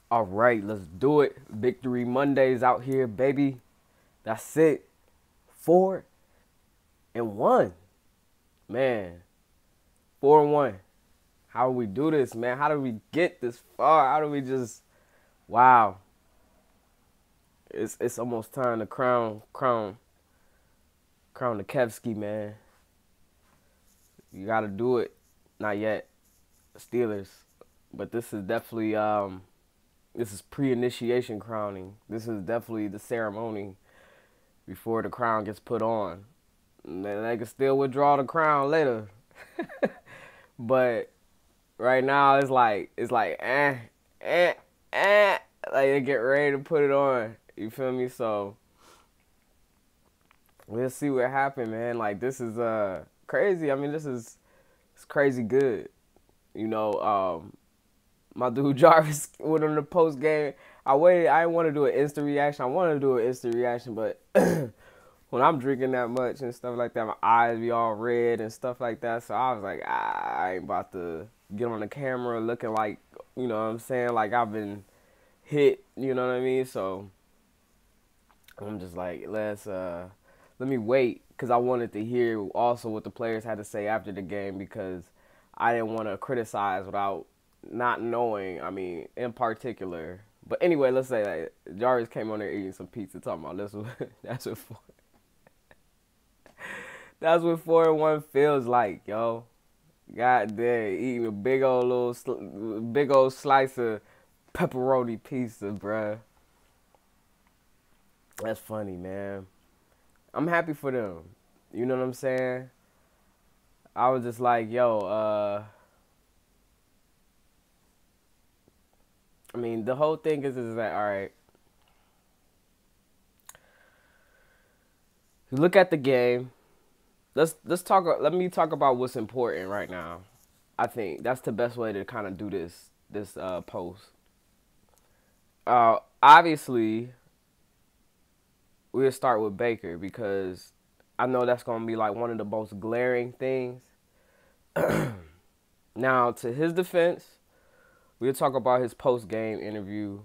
All right, let's do it. Victory Mondays out here, baby. That's it. 4-1. Man, 4-1. How do we do this, man? How do we get this far? How do we just wow. It's almost time to crown the Kevski, man. You gotta do it. Not yet. Steelers. But this is definitely this is pre-initiation crowning. This is definitely the ceremony before the crown gets put on. And they can still withdraw the crown later. But right now it's like eh, like they get ready to put it on. You feel me? So we'll see what happens, man. Like this is crazy. I mean, it's crazy good. You know, my dude Jarvis went on the post game. I waited. I didn't want to do an instant reaction. I wanted to do an instant reaction, but when I'm drinking that much and stuff like that, my eyes be all red and stuff like that. So I was like, I ain't about to get on the camera looking like, you know what I'm saying, like I've been hit. You know what I mean? So I'm just like, let me wait, because I wanted to hear also what the players had to say after the game, because I didn't want to criticize without not knowing, I mean, in particular. But anyway, let's say that Jarvis came on there eating some pizza, talking about this. That's what 4-1 feels like, yo. God damn, eating a big old slice of pepperoni pizza, bruh. That's funny, man. I'm happy for them. You know what I'm saying? I was just like, yo, I mean, the whole thing is that, all right, look at the game. Let's talk. Let me talk about what's important right now. I think that's the best way to kind of do this post. Obviously, we'll start with Baker, because I know that's gonna be like one of the most glaring things. Now, to his defense, we'll talk about his post game interview,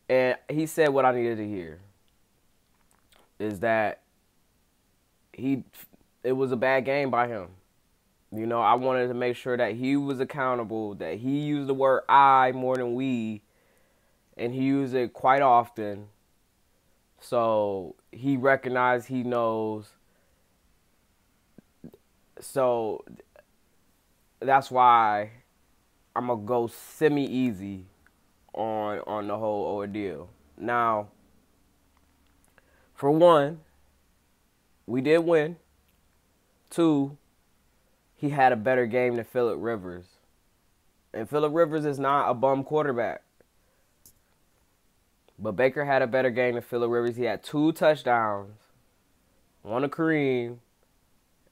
and he said what I needed to hear. Is that it was a bad game by him. You know, I wanted to make sure that he was accountable, that he used the word I more than we, and he used it quite often. So he recognized, he knows. So that's why I'm going to go semi-easy on the whole ordeal. Now, for one, we did win. Two, he had a better game than Phillip Rivers. And Phillip Rivers is not a bum quarterback. But Baker had a better game than Phillip Rivers. He had 2 touchdowns. One to Kareem.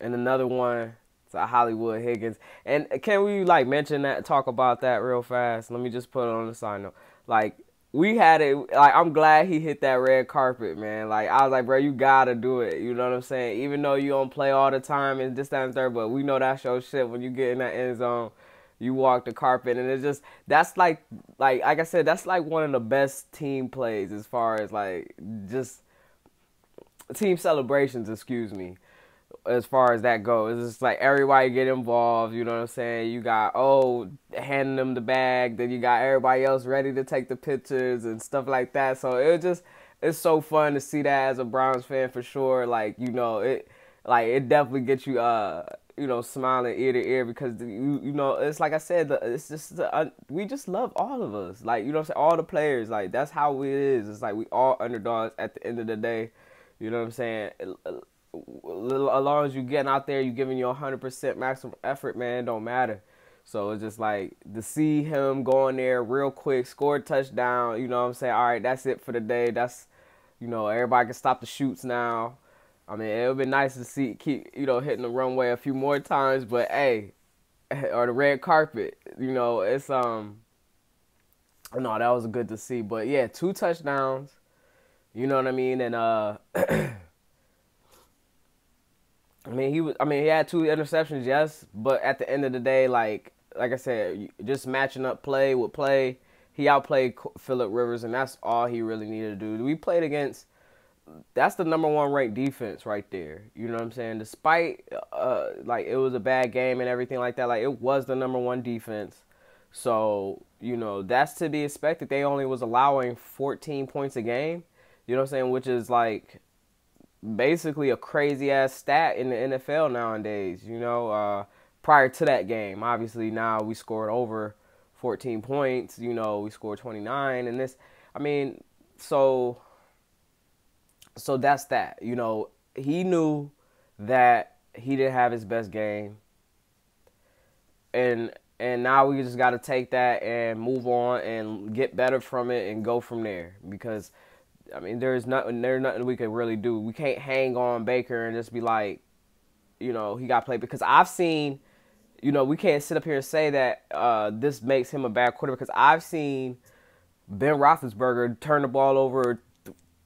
And another one to Hollywood Higgins. And can we, like, mention that, talk about that real fast? Let me just put it on the side note. Like, we had it, like, I'm glad he hit that red carpet, man. Like, I was like, bro, you gotta do it. You know what I'm saying? Even though you don't play all the time and this, that, and third, but we know that's your shit. When you get in that end zone, you walk the carpet, and it's just, that's like I said, that's like one of the best team plays as far as, like, just team celebrations, excuse me, as far as that goes. It's just like everybody get involved, you know what I'm saying? You got, handing them the bag, then you got everybody else ready to take the pictures and stuff like that. So it's so fun to see that as a Browns fan, for sure. Like, you know, it definitely gets you smiling ear to ear, because you know, it's like I said, it's just we just love all of us. Like, you know what I'm saying? All the players, like, that's how it is. It's like we all underdogs at the end of the day. You know what I'm saying? As long as you getting out there, you giving your 100% maximum effort, man, it don't matter. So it's just like to see him go in there real quick, score a touchdown. You know what I'm saying? All right, that's it for the day. That's, you know, everybody can stop the shoots now. I mean, it would be nice to keep, you know, hitting the runway a few more times, but hey, or the red carpet, you know, it's no, that was good to see. But yeah, 2 touchdowns, you know what I mean, and he had 2 interceptions, yes, but at the end of the day, like I said, just matching up play with play, He outplayed Phillip Rivers, and that's all he really needed to do. We played against, that's the number one ranked defense right there. You know what I'm saying? Despite, like, it was a bad game and everything like that, like, it was the number one defense. So, you know, that's to be expected. They only was allowing 14 points a game, you know what I'm saying, which is, like, basically a crazy-ass stat in the NFL nowadays, you know. Prior to that game, obviously, now we scored over 14 points, you know, we scored 29, and this, I mean, so that's that, you know. He knew that he didn't have his best game, and now we just got to take that and move on and get better from it and go from there, because, I mean, there's nothing we can really do. We can't hang on Baker and just be like, you know, he got played, because I've seen, you know, we can't sit up here and say that this makes him a bad quarterback, because I've seen Ben Roethlisberger turn the ball over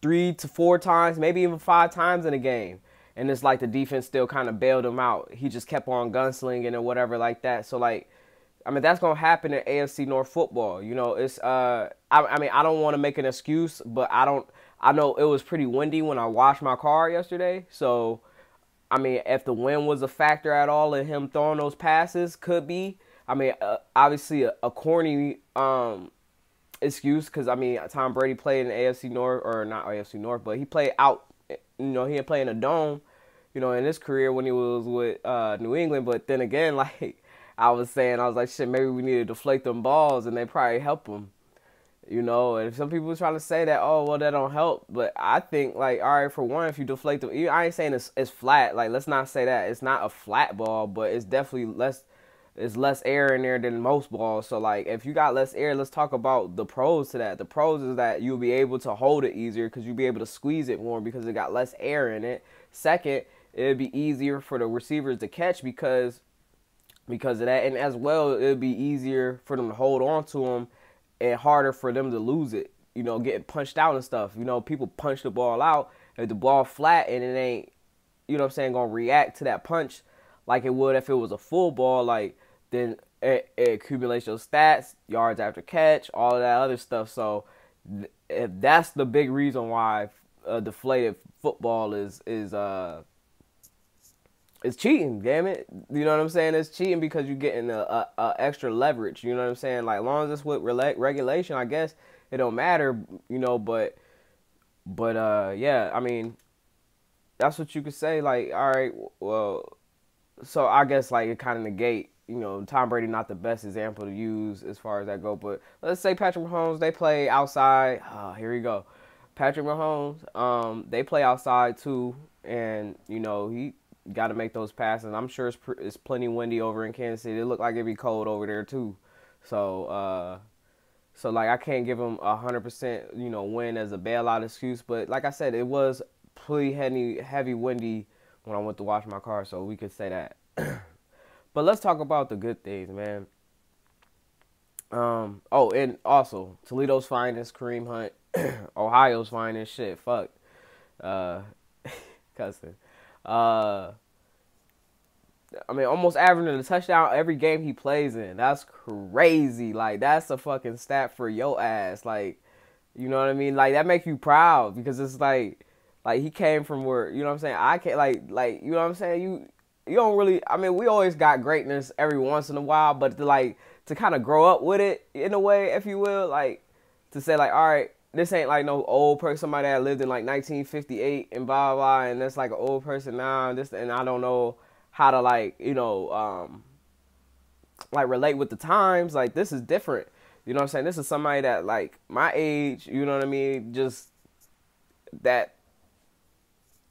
3 to 4 times, maybe even 5 times in a game. And it's like the defense still kind of bailed him out. He just kept on gunslinging and whatever like that. So, like, I mean, that's going to happen in AFC North football. You know, it's, I mean, I don't want to make an excuse, but I know it was pretty windy when I washed my car yesterday. So, I mean, if the wind was a factor at all in him throwing those passes, could be. I mean, obviously a corny excuse, because, I mean, Tom Brady played in the AFC North, or not AFC North, but he played out, you know, he didn't play in a dome, you know, in his career when he was with New England. But then again, like I was like, shit, maybe we need to deflate them balls, and they probably help him. You know, and some people trying to say that, oh, well, that don't help. But I think, like, all right, for one, if you deflate them, I ain't saying it's flat. Like, let's not say that. It's not a flat ball, but it's definitely less air in there than most balls. So, like, if you got less air, let's talk about the pros to that. The pros is that you'll be able to hold it easier because you'll be able to squeeze it more because it got less air in it. Second, it'd be easier for the receivers to catch because of that. And as well, it'd be easier for them to hold on to them, and harder for them to lose it, you know, getting punched out and stuff. You know, people punch the ball out. If the ball flat and it ain't, you know what I'm saying, going to react to that punch like it would if it was a full ball, like, then it accumulates your stats, yards after catch, all of that other stuff. So if that's the big reason why deflated football is cheating, damn it. You know what I'm saying? It's cheating because you're getting a extra leverage. You know what I'm saying? Like, as long as it's with regulation, I guess it don't matter, you know, but yeah, I mean, that's what you could say. Like, all right, well, so I guess, like, it kind of negate, you know, Tom Brady not the best example to use as far as that go, but let's say Patrick Mahomes, they play outside. Oh, here we go. Patrick Mahomes, they play outside too, and, you know, he got to make those passes. I'm sure it's plenty windy over in Kansas City. It looked like it'd be cold over there too. So like, I can't give him 100%, you know, win as a bailout excuse. But like I said, it was pretty heavy windy when I went to wash my car, so we could say that. But let's talk about the good things, man. Oh, and also Toledo's finest, Kareem Hunt, Ohio's finest, shit, fuck, cussing. I mean, almost averaging a touchdown every game he plays in. That's crazy. Like, that's a fucking stat for your ass. Like, you know what I mean? Like, that make you proud, because it's like he came from where, you know what I'm saying? I can't, like, you know what I'm saying? You don't really, I mean, we always got greatness every once in a while, but to kind of grow up with it in a way, if you will, like, to say, like, all right, this ain't like no old person, somebody that lived in like 1958 and blah, blah, and that's like an old person now, and I don't know how to, like, you know, like, relate with the times. Like, this is different. You know what I'm saying? This is somebody that, like, my age, you know what I mean, just that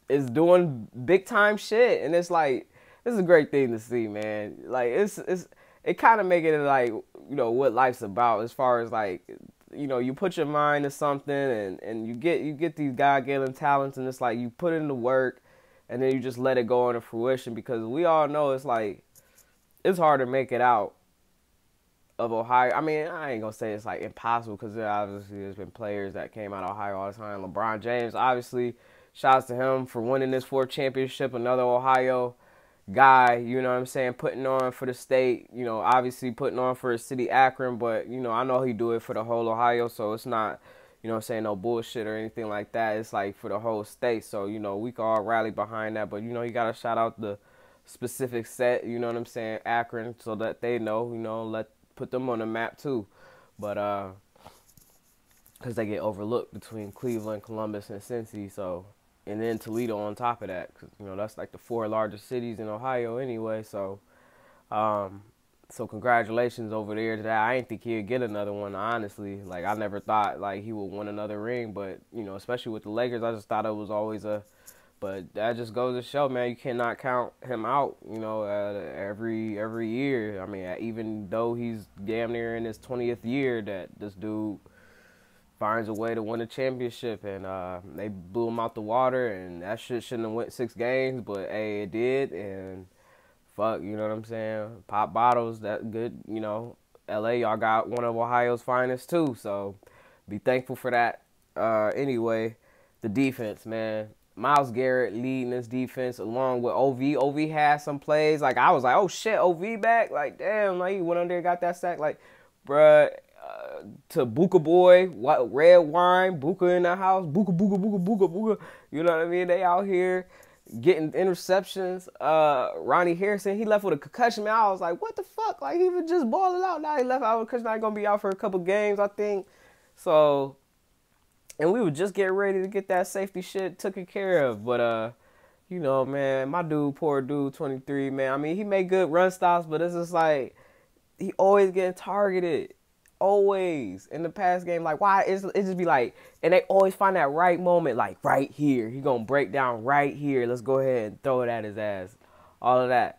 is doing big time shit. And it's like, this is a great thing to see, man. Like, it kind of making it like, you know, what life's about, as far as, like, you know, you put your mind to something and you get these God-given talents, and it's like you put in the work and then you just let it go into fruition, because we all know it's like, it's hard to make it out of Ohio. I mean, I ain't gonna say it's like impossible, because obviously there's been players that came out of Ohio all the time. LeBron James, obviously, shouts to him for winning this 4th championship, another Ohio, guy, you know what I'm saying, putting on for the state, you know, obviously putting on for the city Akron, but, you know, I know he do it for the whole Ohio, so it's not, you know what I'm saying, no bullshit or anything like that. It's like for the whole state, so, you know, we can all rally behind that, but, you know, you got to shout out the specific set, you know what I'm saying, Akron, so that they know, you know, put them on the map too, but, because they get overlooked between Cleveland, Columbus, and Cincy, so, and then Toledo on top of that, because, you know, that's like the 4 largest cities in Ohio anyway, so, so congratulations over there to that. I didn't think he'd get another one, honestly. Like, I never thought, like, he would win another ring, but, you know, especially with the Lakers, I just thought it was always but that just goes to show, man, you cannot count him out, you know, every year. I mean, even though he's damn near in his 20th year, that this dude finds a way to win a championship, and they blew him out the water, and that shit shouldn't have went 6 games, but hey, it did, and fuck, you know what I'm saying? Pop bottles, that good, you know. LA, y'all got one of Ohio's finest too, so be thankful for that. Anyway, the defense, man. Myles Garrett leading this defense along with OV. OV had some plays. Like, I was like, oh shit, OV back? Like, damn, like, he went on there and got that sack. Like, bruh, to Buka Boy, red wine, Buka in the house, Buka, Buka, Buka, Buka, Buka. You know what I mean? They out here getting interceptions. Ronnie Harrison, he left with a concussion. Man, I was like, what the fuck? Like, he was just balling out. Now he left out because he's not going to be out for a couple games, I think. So, and we were just getting ready to get that safety shit taken care of. But, you know, man, my dude, poor dude, 23, man. I mean, he made good run stops, but it's just like, he always getting targeted. Always in the past game, like, why it just be like, and they always find that right moment, like right here, he gonna break down right here, let's go ahead and throw it at his ass, all of that.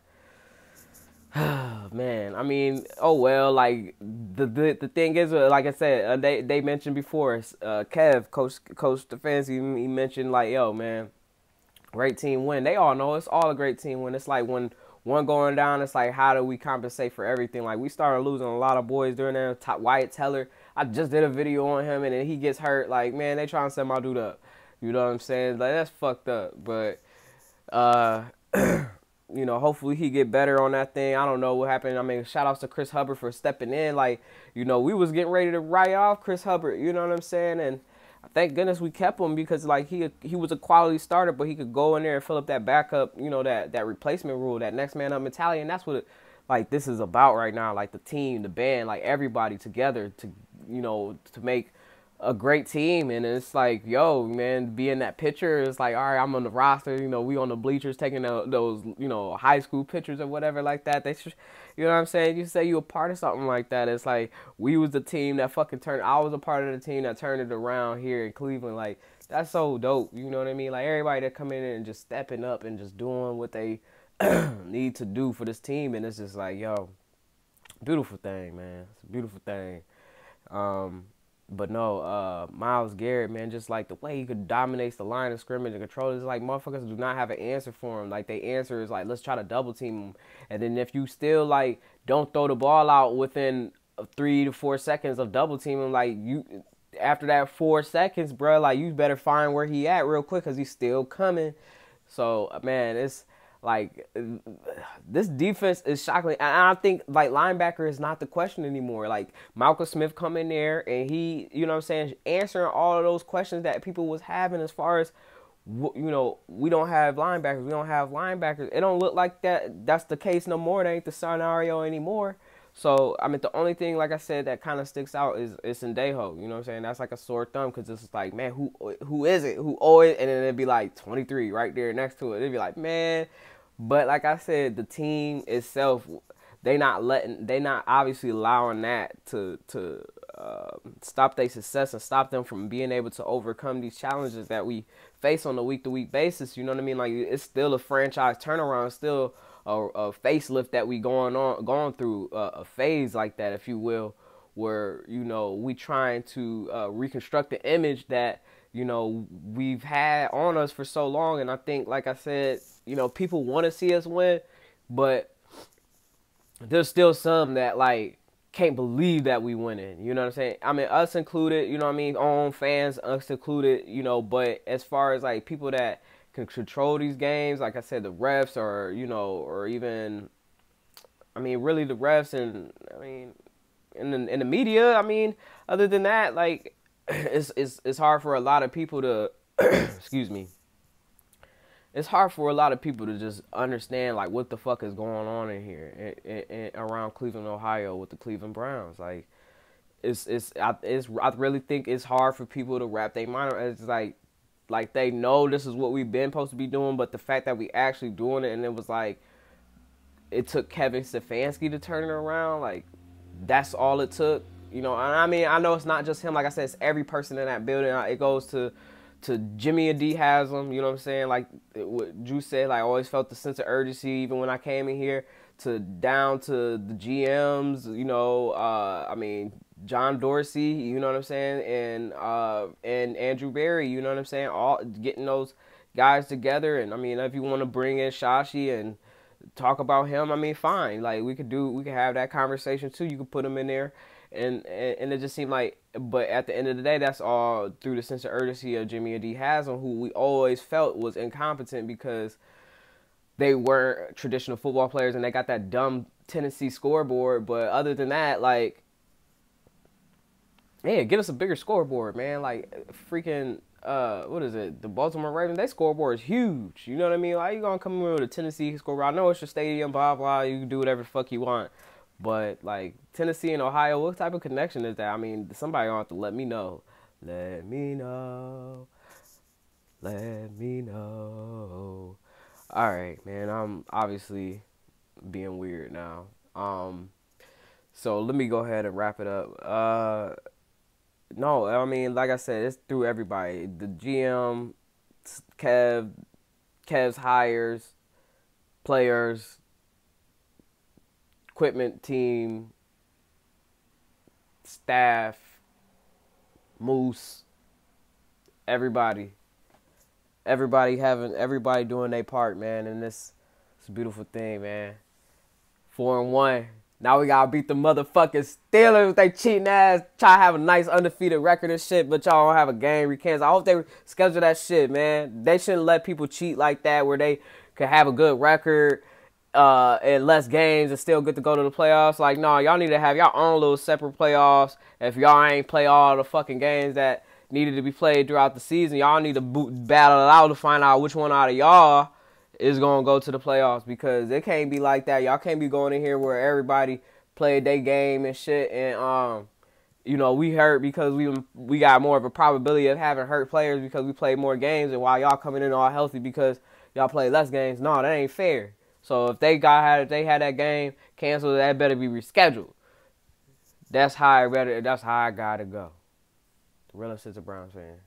Man, I mean, oh well, like the thing is, like I said, they mentioned before, Kev, Coach Stefanski, he mentioned like, yo, man, great team win. They all know it's all a great team win. It's like when one going down, it's like, how do we compensate for everything? Like, we started losing a lot of boys during that. Wyatt Teller, I just did a video on him, and then he gets hurt. Like, man, they trying to set my dude up. You know what I'm saying? Like, that's fucked up. But, you know, hopefully he get better on that thing. I don't know what happened. I mean, shout outs to Chris Hubbard for stepping in. Like, you know, we was getting ready to write off Chris Hubbard. You know what I'm saying? And thank goodness we kept him, because like he was a quality starter, but he could go in there and fill up that backup, you know, that replacement rule, that next man up mentality, and that's what like this is about right now. Like the team, the band, like everybody together to, you know, to make a great team. And it's like, yo, man, being that picture, it's like, all right, I'm on the roster, you know, we on the bleachers taking those, you know, high school pictures or whatever like that. They should, you know what I'm saying? You say you a part of something like that. It's like, we was the team that fucking turned, I was a part of the team that turned it around here in Cleveland. Like, that's so dope, you know what I mean? Like, everybody that come in and just stepping up and just doing what they need to do for this team. And it's just like, yo, beautiful thing, man. It's a beautiful thing. But no, Myles Garrett, man, just like the way he could dominate the line of scrimmage and control it, it's like motherfuckers do not have an answer for him. Like, they answer is like, let's try to double team him. And then if you still like don't throw the ball out within 3 to 4 seconds of double teaming, like you after that 4 seconds, bro, like you better find where he at real quick, because he's still coming. So man, it's like, this defense is shocking. And I think, like, linebacker is not the question anymore. Like, Malcolm Smith come in there, and he, you know what I'm saying, answering all of those questions that people was having as far as, you know, we don't have linebackers. We don't have linebackers. It don't look like that's the case no more. That ain't the scenario anymore. So, I mean, the only thing, like I said, that kind of sticks out is Sendejo. You know what I'm saying? That's like a sore thumb, because it's like, man, who is it? Who always, and then it'd be like 23 right there next to it. It'd be like, man. But like I said, the team itself, they not obviously allowing that to stop their success and stop them from being able to overcome these challenges that we face on a week-to-week basis. You know what I mean? Like, it's still a franchise turnaround, still a facelift that we going through, a phase like that, if you will, where, you know, we trying to reconstruct the image that, you know, we've had on us for so long. And I think, like I said, you know, people want to see us win, but there's still some that, like, can't believe that we winning. You know what I'm saying? I mean, us included, you know what I mean? Own fans, us included, you know, but as far as, like, people that can control these games. Like I said, the refs or, you know, or even, I mean, really the refs and, I mean, in the media, I mean, other than that, like, it's hard for a lot of people to, excuse me, it's hard for a lot of people to just understand, like, what the fuck is going on in here and around Cleveland, Ohio with the Cleveland Browns. Like, I really think it's hard for people to wrap their mind around. It's like they know this is what we've been supposed to be doing, but the fact that we actually doing it, and it was like, it took Kevin Stefanski to turn it around, like, that's all it took, you know. And I mean, I know it's not just him. Like I said, it's every person in that building. It goes to Jimmy and D has them, you know what I'm saying? Like what Drew said, like, I always felt the sense of urgency even when I came in here, to down to the GMs, you know, I mean, John Dorsey, you know what I'm saying, and Andrew Berry, you know what I'm saying, all getting those guys together. And I mean, if you want to bring in Shashi and talk about him, I mean, fine. Like, we could have that conversation too. You could put him in there, and it just seemed like, but at the end of the day, that's all through the sense of urgency of Jimmy and D Haslam, who we always felt was incompetent because they weren't traditional football players and they got that dumb Tennessee scoreboard. But other than that, like, yeah, get us a bigger scoreboard, man. Like, freaking, what is it? The Baltimore Ravens, their scoreboard is huge. You know what I mean? Like, you gonna come in with a Tennessee scoreboard? I know it's your stadium, blah, blah. You can do whatever the fuck you want. But, like, Tennessee and Ohio, what type of connection is that? I mean, somebody gonna have to let me know. Let me know. Let me know. All right, man. I'm obviously being weird now. So let me go ahead and wrap it up. No, I mean, like I said, it's through everybody. The GM, Kev's hires, players, equipment team, staff, Moose, everybody doing their part, man. And it's a beautiful thing, man. 4-1. Now we gotta beat the motherfucking Steelers with they cheating ass. Try to have a nice undefeated record and shit, but y'all don't have a game recancel. I hope they schedule that shit, man. They shouldn't let people cheat like that, where they could have a good record and less games and still get to go to the playoffs. Like, no, y'all need to have y'all own little separate playoffs. If y'all ain't play all the fucking games that needed to be played throughout the season, y'all need to battle it out to find out which one out of y'all is going to go to the playoffs, because it can't be like that. Y'all can't be going in here where everybody played their game and shit, and you know, we hurt because we got more of a probability of having hurt players because we played more games, and while y'all coming in all healthy because y'all play less games. No, that ain't fair. So if they had that game canceled, that better be rescheduled. That's how I gotta go. The realest is a Browns fan.